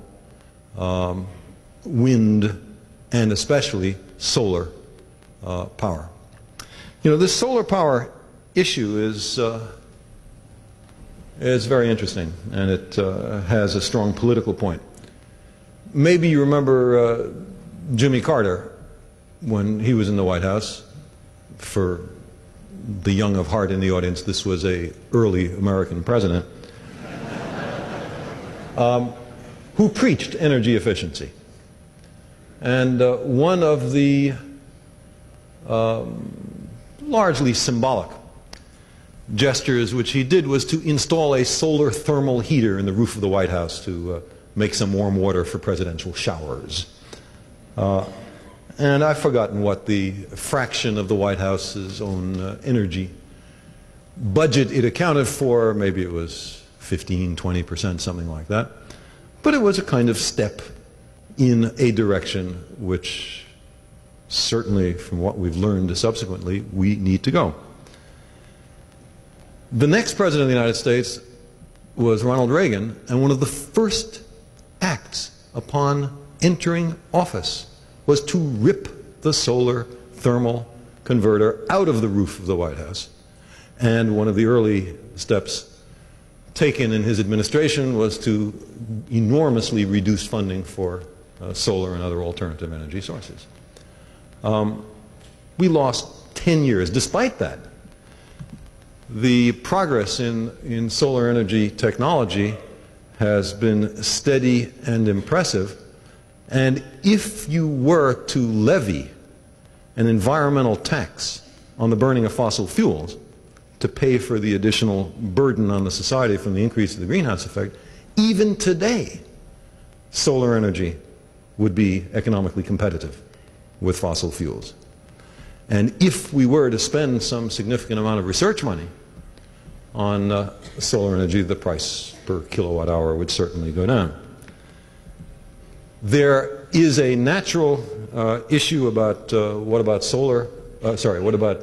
wind, and especially solar power. You know, this solar power issue is very interesting, and it has a strong political point. Maybe you remember Jimmy Carter when he was in the White House. For the young of heart in the audience, this was an early American president who preached energy efficiency. And one of the largely symbolic gestures which he did was to install a solar thermal heater in the roof of the White House to make some warm water for presidential showers. And I've forgotten what the fraction of the White House's own energy budget it accounted for. Maybe it was 15, 20%, something like that. But it was a kind of step in a direction which certainly, from what we've learned subsequently, we need to go. The next president of the United States was Ronald Reagan, and one of the first acts upon entering office was to rip the solar thermal converter out of the roof of the White House. And one of the early steps taken in his administration was to enormously reduce funding for solar and other alternative energy sources. We lost 10 years. Despite that, the progress in solar energy technology has been steady and impressive. And if you were to levy an environmental tax on the burning of fossil fuels to pay for the additional burden on the society from the increase of the greenhouse effect, even today, solar energy would be economically competitive with fossil fuels. And if we were to spend some significant amount of research money on solar energy, the price per kilowatt hour would certainly go down. There is a natural issue about what about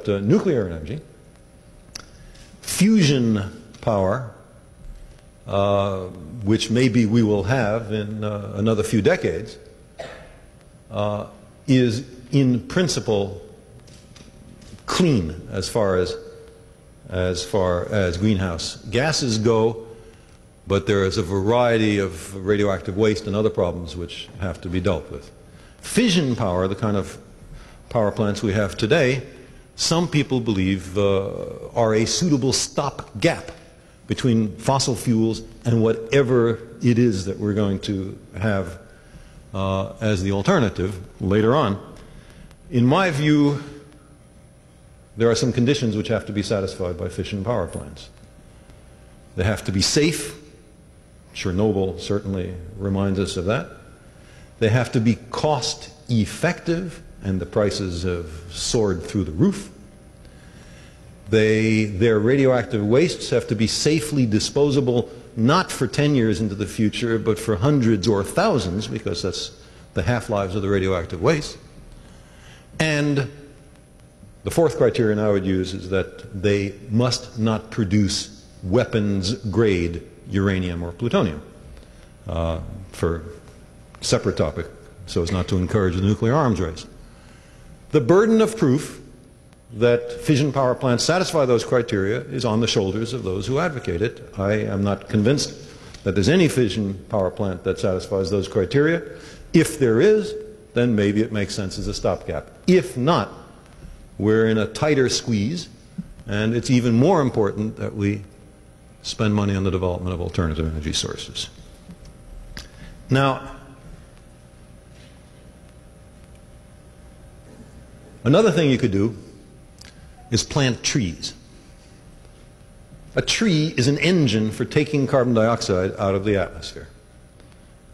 nuclear energy. Fusion power, which maybe we will have in another few decades, is in principle clean as far as greenhouse gases go. But there is a variety of radioactive waste and other problems which have to be dealt with. Fission power, the kind of power plants we have today, some people believe are a suitable stopgap between fossil fuels and whatever it is that we're going to have as the alternative later on. In my view, there are some conditions which have to be satisfied by fission power plants. They have to be safe. Chernobyl certainly reminds us of that. They have to be cost effective, and the prices have soared through the roof. Their radioactive wastes have to be safely disposable, not for 10 years into the future, but for hundreds or thousands, because that's the half-lives of the radioactive waste. And the fourth criterion I would use is that they must not produce weapons-grade uranium or plutonium, for separate topic, so as not to encourage the nuclear arms race. The burden of proof that fission power plants satisfy those criteria is on the shoulders of those who advocate it. I am not convinced that there's any fission power plant that satisfies those criteria. If there is, then maybe it makes sense as a stopgap. If not, we're in a tighter squeeze, and it's even more important that we spend money on the development of alternative energy sources. Now, another thing you could do is plant trees. A tree is an engine for taking carbon dioxide out of the atmosphere.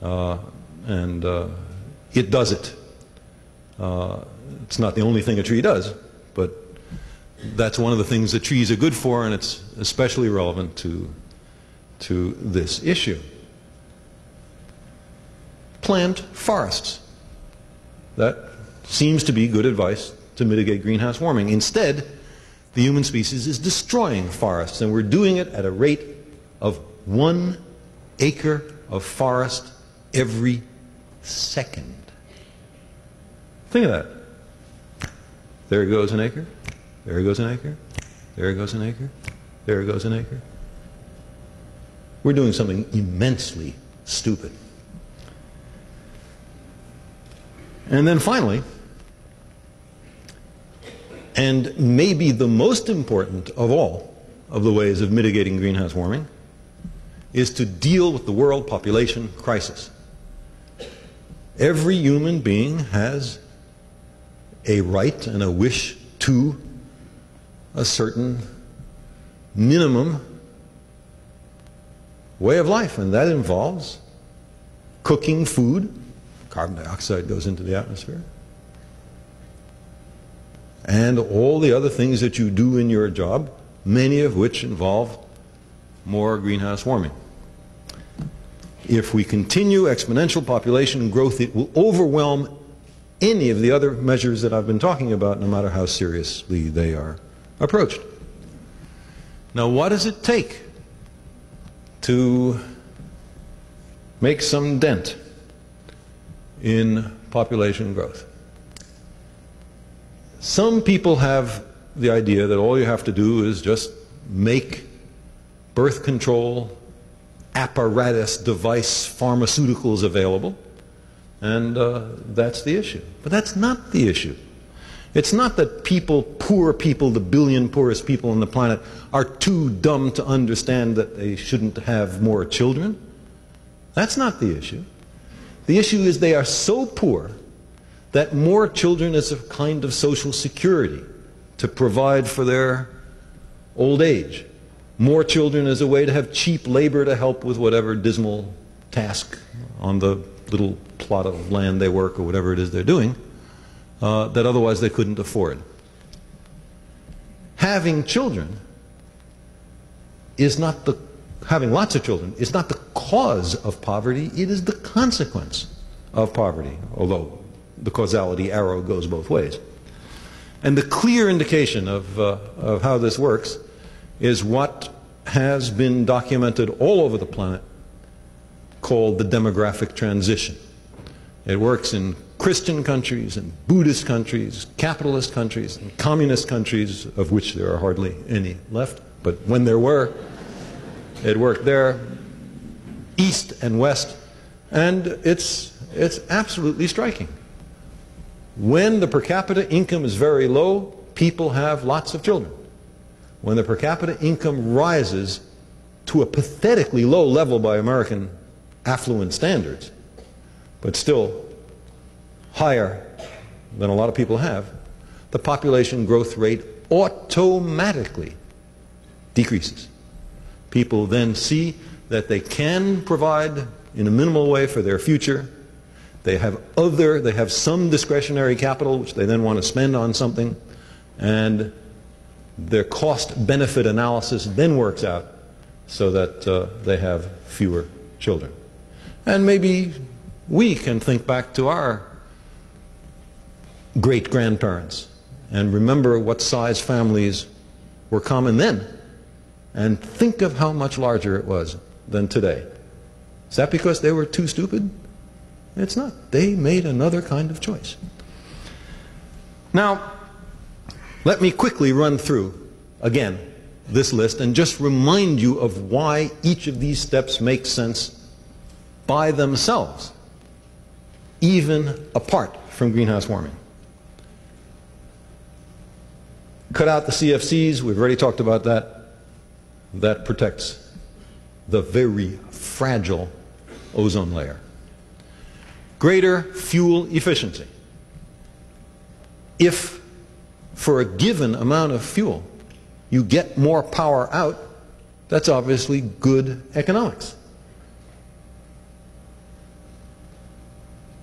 It does it. It's not the only thing a tree does, but that's one of the things that trees are good for, and it's especially relevant to this issue. Plant forests. That seems to be good advice to mitigate greenhouse warming. Instead, the human species is destroying forests, and we're doing it at a rate of 1 acre of forest every second. Think of that. There goes an acre, there goes an acre, there goes an acre, there goes an acre. We're doing something immensely stupid. And then finally, and maybe the most important of all of the ways of mitigating greenhouse warming, is to deal with the world population crisis. Every human being has a right and a wish to a certain minimum way of life, and that involves cooking food. Carbon dioxide goes into the atmosphere. And all the other things that you do in your job, many of which involve more greenhouse warming. If we continue exponential population growth, it will overwhelm any of the other measures that I've been talking about, no matter how seriously they are approached. Now, what does it take to make some dent in population growth? Some people have the idea that all you have to do is just make birth control, apparatus, device, pharmaceuticals available, and that's the issue. But that's not the issue. It's not that people, poor people, the billion poorest people on the planet, are too dumb to understand that they shouldn't have more children. That's not the issue. The issue is they are so poor that more children is a kind of social security to provide for their old age. More children is a way to have cheap labor to help with whatever dismal task on the little plot of land they work or whatever it is they're doing that otherwise they couldn't afford. Having children is not the, having lots of children is not the cause of poverty, it is the consequence of poverty, although the causality arrow goes both ways. And the clear indication of how this works is what has been documented all over the planet called the demographic transition. It works in Christian countries and Buddhist countries, capitalist countries, and communist countries, of which there are hardly any left, but when there were, it worked there, east and west, and it's absolutely striking. When the per capita income is very low, people have lots of children. When the per capita income rises to a pathetically low level by American affluent standards, but still higher than a lot of people have, the population growth rate automatically decreases. People then see that they can provide in a minimal way for their future. They have some discretionary capital which they then want to spend on something, and their cost-benefit analysis then works out so that they have fewer children. And maybe we can think back to our great-grandparents and remember what size families were common then, and think of how much larger it was than today. Is that because they were too stupid? It's not. They made another kind of choice. Now, let me quickly run through, again, this list and just remind you of why each of these steps makes sense by themselves, even apart from greenhouse warming. Cut out the CFCs, we've already talked about that. That protects the very fragile ozone layer. Greater fuel efficiency. If for a given amount of fuel you get more power out, that's obviously good economics.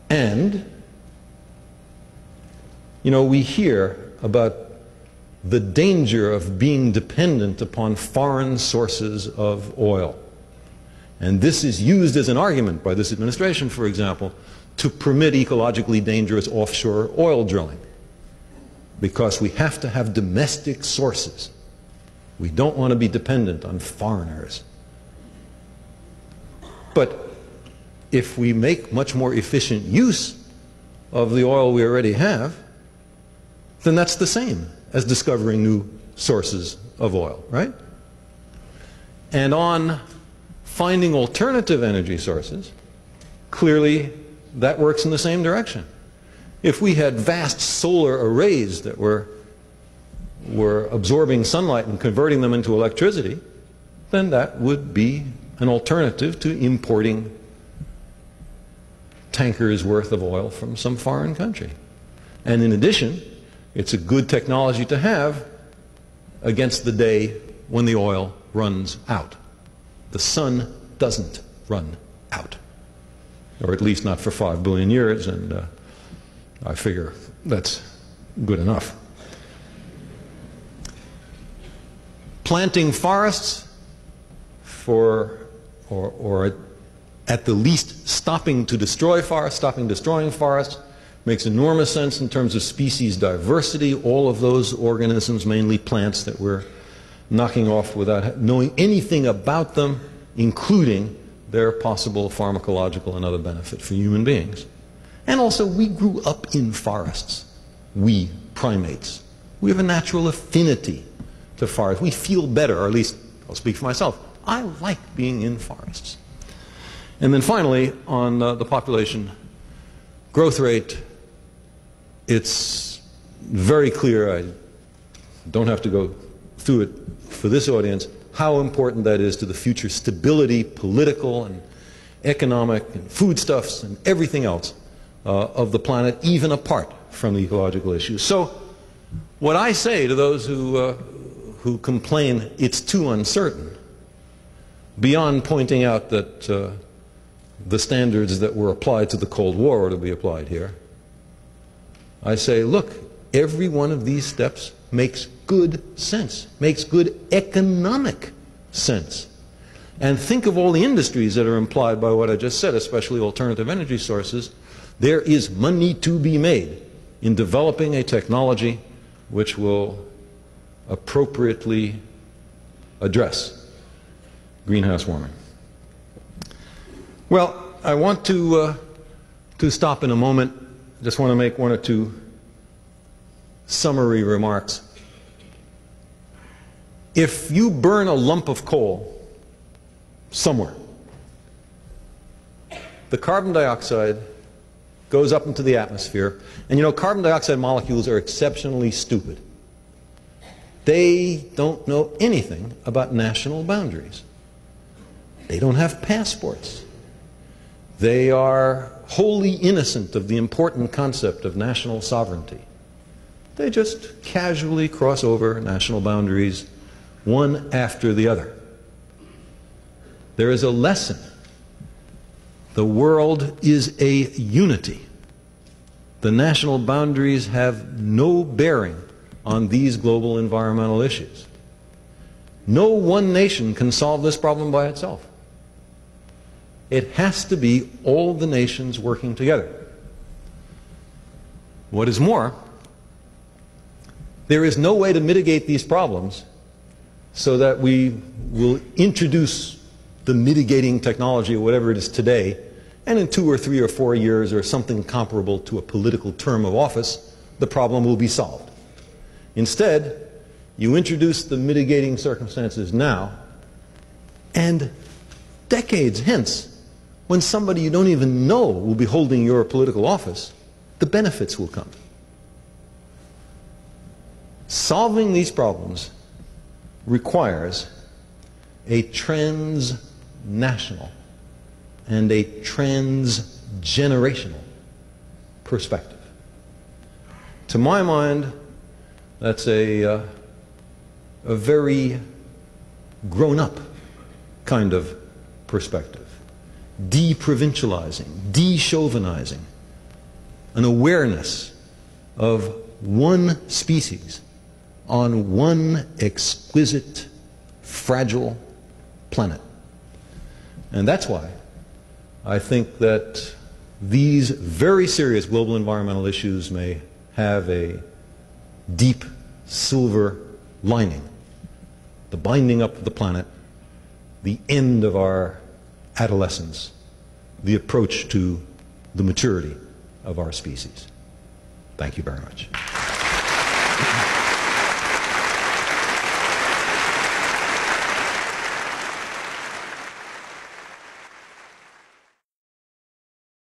And, you know, we hear about the danger of being dependent upon foreign sources of oil. And this is used as an argument by this administration, for example, to permit ecologically dangerous offshore oil drilling, because we have to have domestic sources. We don't want to be dependent on foreigners. But if we make much more efficient use of the oil we already have, then that's the same as discovering new sources of oil, right? And on finding alternative energy sources, clearly that works in the same direction. If we had vast solar arrays that were absorbing sunlight and converting them into electricity, then that would be an alternative to importing tankers worth of oil from some foreign country. And in addition, it's a good technology to have against the day when the oil runs out. The sun doesn't run out, or at least not for 5 billion years, and I figure that's good enough. Planting forests or at the least stopping to destroy forests, stopping destroying forests, makes enormous sense in terms of species diversity. All of those organisms, mainly plants, that we're knocking off without knowing anything about them, including their possible pharmacological and other benefit for human beings. And also, we grew up in forests. We, primates. We have a natural affinity to forests. We feel better, or at least I'll speak for myself. I like being in forests. And then finally, on the population growth rate, it's very clear, I don't have to go through it for this audience, how important that is to the future stability, political and economic and foodstuffs and everything else of the planet, even apart from the ecological issues. So what I say to those who complain it's too uncertain, beyond pointing out that the standards that were applied to the Cold War ought to be applied here, I say, look, every one of these steps makes good sense, makes good economic sense. And think of all the industries that are implied by what I just said, especially alternative energy sources. There is money to be made in developing a technology which will appropriately address greenhouse warming. Well, I want to stop in a moment. Just want to make one or two summary remarks. If you burn a lump of coal somewhere, the carbon dioxide goes up into the atmosphere, and you know, carbon dioxide molecules are exceptionally stupid. They don't know anything about national boundaries. They don't have passports. They are wholly innocent of the important concept of national sovereignty. They just casually cross over national boundaries, one after the other. There is a lesson. The world is a unity. The national boundaries have no bearing on these global environmental issues. No one nation can solve this problem by itself. It has to be all the nations working together. What is more, there is no way to mitigate these problems so that we will introduce the mitigating technology or whatever it is today, and in 2 or 3 or 4 years or something comparable to a political term of office, the problem will be solved. Instead, you introduce the mitigating circumstances now, and decades hence, when somebody you don't even know will be holding your political office, the benefits will come. Solving these problems requires a transnational and a transgenerational perspective. To my mind, that's a very grown-up kind of perspective. De-provincializing, de-chauvinizing, an awareness of one species on one exquisite, fragile planet. And that's why I think that these very serious global environmental issues may have a deep silver lining. The binding up of the planet, the end of our adolescence, the approach to the maturity of our species. Thank you very much.